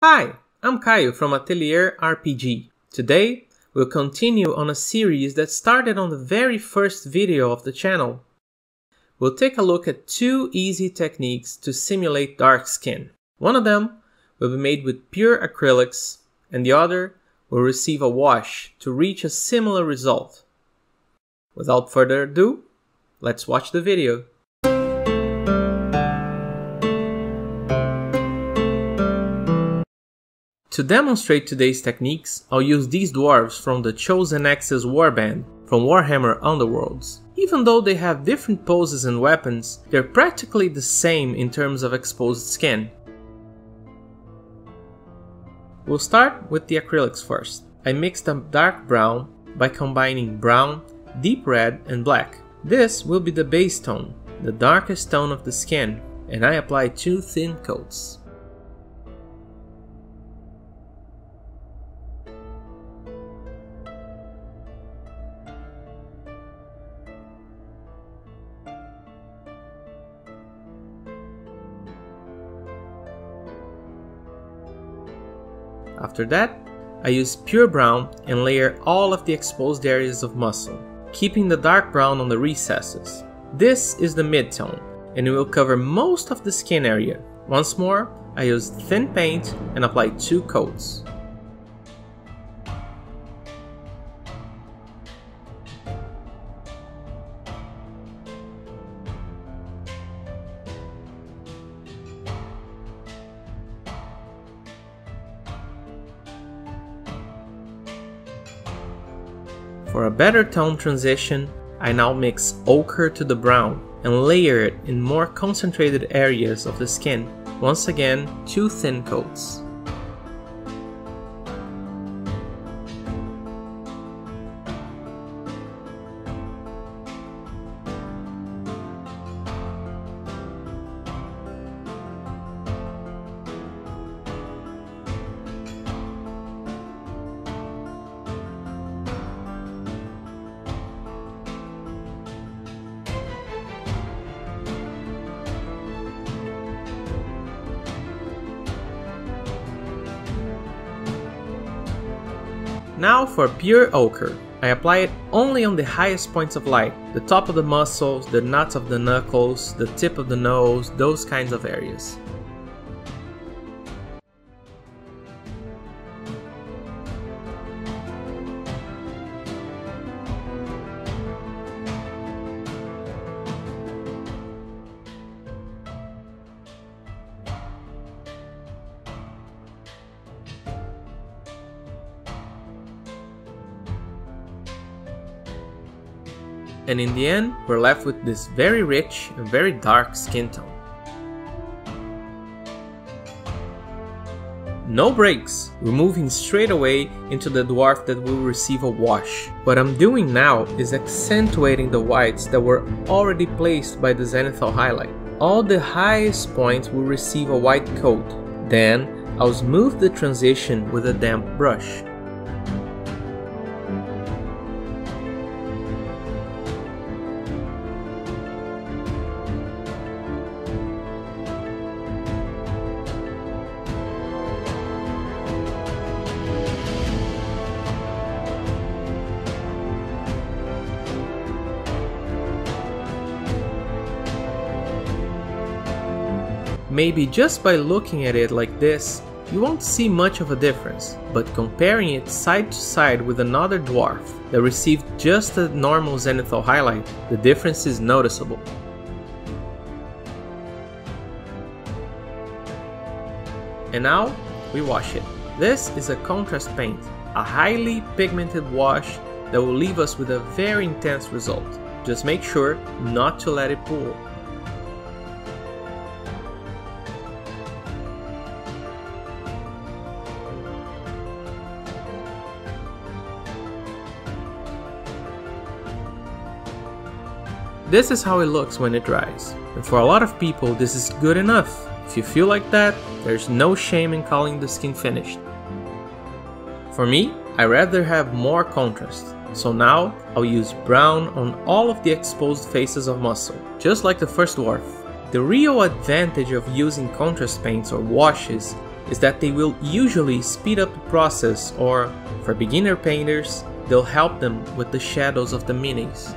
Hi, I'm Caio from Atelier RPG. Today, we'll continue on a series that started on the very first video of the channel. We'll take a look at two easy techniques to simulate dark skin. One of them will be made with pure acrylics, and the other will receive a wash to reach a similar result. Without further ado, let's watch the video. To demonstrate today's techniques, I'll use these dwarves from the Chosen Axes warband from Warhammer Underworlds. Even though they have different poses and weapons, they're practically the same in terms of exposed skin. We'll start with the acrylics first. I mixed a dark brown by combining brown, deep red and black. This will be the base tone, the darkest tone of the skin, and I apply 2 thin coats. After that, I use pure brown and layer all of the exposed areas of muscle, keeping the dark brown on the recesses. This is the mid-tone, and it will cover most of the skin area. Once more, I use thin paint and apply 2 coats. For a better tone transition, I now mix ochre to the brown and layer it in more concentrated areas of the skin. Once again, 2 thin coats. Now for pure ochre. I apply it only on the highest points of light, the top of the muscles, the nuts of the knuckles, the tip of the nose, those kinds of areas. And in the end, we're left with this very rich and very dark skin tone. No breaks! We're moving straight away into the dwarf that will receive a wash. What I'm doing now is accentuating the whites that were already placed by the zenithal highlight. All the highest points will receive a white coat. Then, I'll smooth the transition with a damp brush. Maybe just by looking at it like this, you won't see much of a difference, but comparing it side to side with another dwarf that received just a normal zenithal highlight, the difference is noticeable. And now, we wash it. This is a contrast paint, a highly pigmented wash that will leave us with a very intense result. Just make sure not to let it pool. This is how it looks when it dries, and for a lot of people this is good enough. If you feel like that, there's no shame in calling the skin finished. For me, I rather have more contrast, so now I'll use brown on all of the exposed faces of muscle, just like the first dwarf. The real advantage of using contrast paints or washes is that they will usually speed up the process, or, for beginner painters, they'll help them with the shadows of the minis.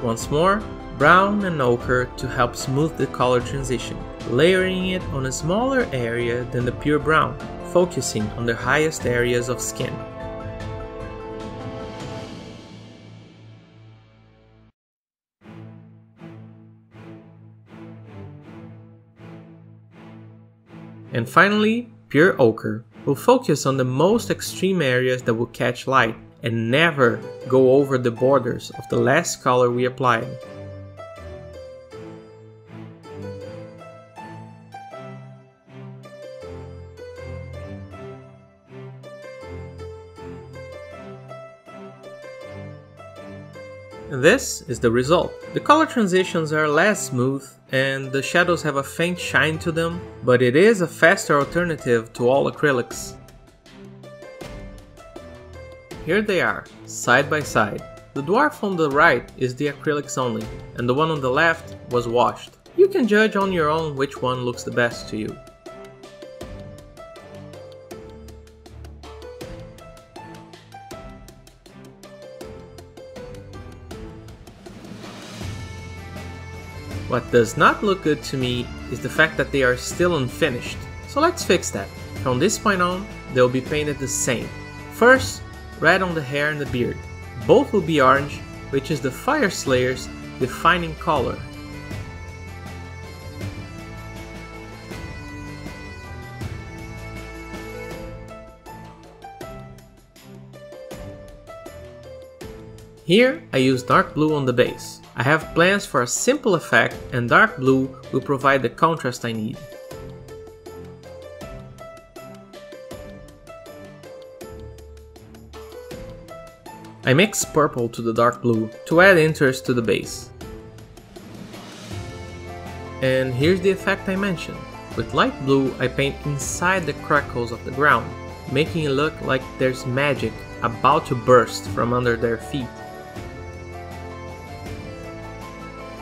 Once more, brown and ochre to help smooth the color transition, layering it on a smaller area than the pure brown, focusing on the highest areas of skin. And finally, pure ochre will focus on the most extreme areas that will catch light and never go over the borders of the last color we applied. And this is the result. The color transitions are less smooth and the shadows have a faint shine to them, but it is a faster alternative to all acrylics. Here they are, side by side. The dwarf on the right is the acrylics only, and the one on the left was washed. You can judge on your own which one looks the best to you. What does not look good to me is the fact that they are still unfinished. So let's fix that. From this point on, they will be painted the same. First, red on the hair and the beard. Both will be orange, which is the Fyreslayer's defining color. Here I use dark blue on the base. I have plans for a simple effect and dark blue will provide the contrast I need. I mix purple to the dark blue to add interest to the base. And here's the effect I mentioned. With light blue I paint inside the crackles of the ground, making it look like there's magic about to burst from under their feet.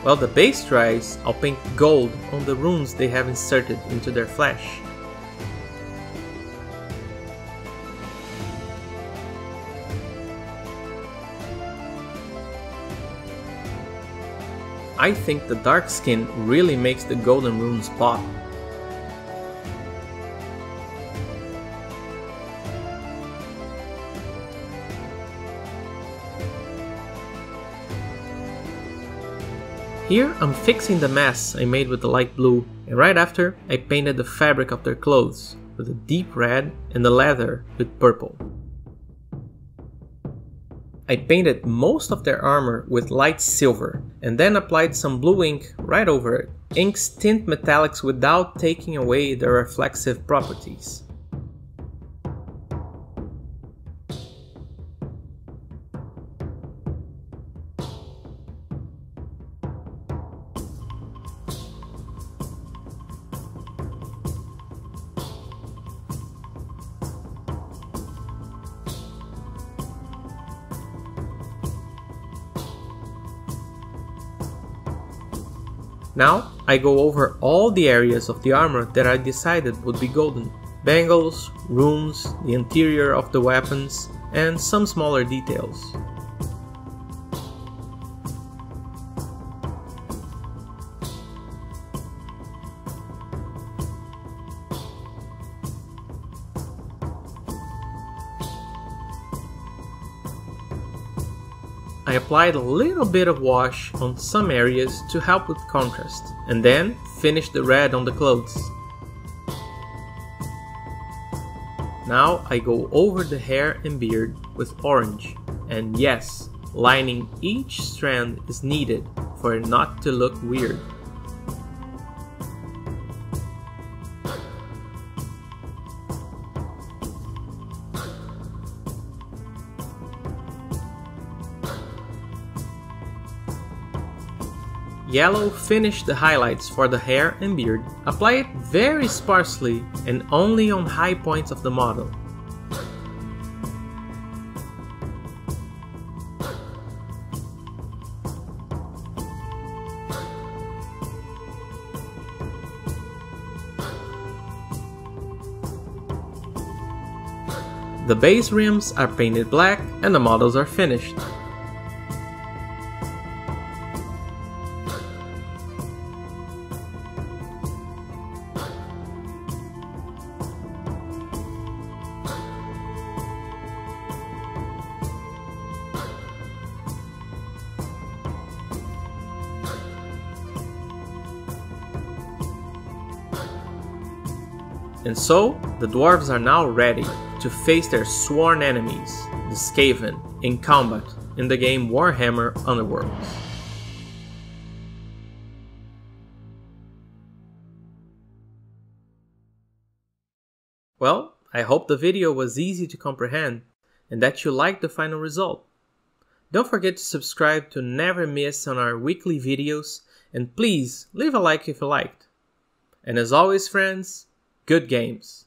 While the base dries, I'll paint gold on the runes they have inserted into their flesh. I think the dark skin really makes the golden runes pop. Here I'm fixing the mess I made with the light blue, and right after I painted the fabric of their clothes with a deep red and the leather with purple. I painted most of their armor with light silver and then applied some blue ink right over it. Inks tint metallics without taking away their reflexive properties. Now I go over all the areas of the armor that I decided would be golden. Bangles, runes, the interior of the weapons, and some smaller details. I applied a little bit of wash on some areas to help with contrast, and then finished the red on the clothes. Now I go over the hair and beard with orange, and yes, lining each strand is needed for it not to look weird. Yellow, finish the highlights for the hair and beard. Apply it very sparsely and only on high points of the model. The base rims are painted black and the models are finished. And so, the dwarves are now ready to face their sworn enemies, the Skaven, in combat in the game Warhammer Underworlds. Well, I hope the video was easy to comprehend and that you liked the final result. Don't forget to subscribe to never miss on our weekly videos, and please leave a like if you liked. And as always, friends, good games!